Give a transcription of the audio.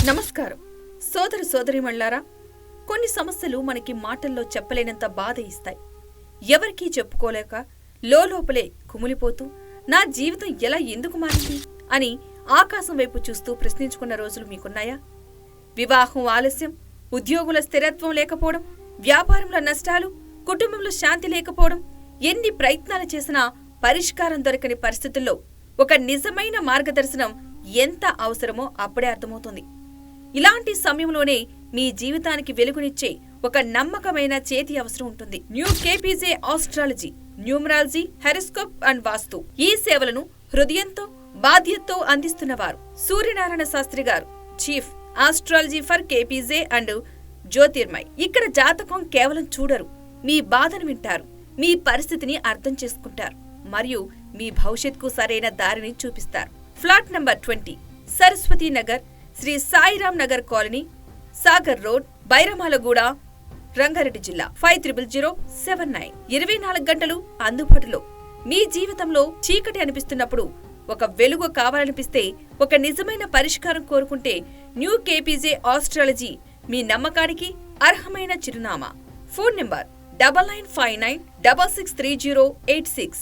నమస్కారం సోదరీమణులారా, కొన్ని సమస్యలు మనకి మాటల్లో చెప్పలేనంత బాధ ఇస్తాయి. ఎవరికీ చెప్పుకోలేక లోపలే కుమిలిపోతూ నా జీవితం ఎందుకు మారింది అని ఆకాశం వైపు చూస్తూ ప్రశ్నించుకున్న రోజులు మీకున్నాయా? వివాహం ఆలస్యం, ఉద్యోగుల స్థిరత్వం లేకపోవడం, వ్యాపారంలో నష్టాలు, కుటుంబంలో శాంతి లేకపోవడం, ఎన్ని ప్రయత్నాలు చేసినా పరిష్కారం దొరకని పరిస్థితుల్లో ఒక నిజమైన మార్గదర్శనం ఎంత అవసరమో అప్పుడే అర్థమవుతుంది. ఇలాంటి సమయంలోనే మీ జీవితానికి వెలుగునిచ్చే ఒక నమ్మకమైన చేతి అవసరం ఉంటుంది. New KPJ astrology, numerology, horoscope and vastu. ఈ సేవలను హృదయంతో బాధ్యతతో అందిస్తున్నవారు సూర్యనారాయణ శాస్త్రి గారు, chief astrology for KPJ and Jyotirmay. ఇక్కడ జాతకం కేవలం చూడరు, మీ బాధను వింటారు, మీ పరిస్థితిని అర్థం చేసుకుంటారు మరియు మీ భవిష్యత్కు సరైన దారిని చూపిస్తారు. Flat number 20, Saraswati Nagar, Shri Sairam Nagar colony, Sagar road, Bairamalguda, Rangareddy జిల్లా 500079. 24 గంటలు అందుబాటులో. మీ జీవితంలో చీకటి అనిపిస్తున్నప్పుడు, ఒక వెలుగు కావాలనిపిస్తే, ఒక నిజమైన పరిష్కారం కోరుకుంటే న్యూ కేపీజే ఆస్ట్రాలజీ మీ నమ్మకానికి అర్హమైన చిరునామా. Phone number 9959663086.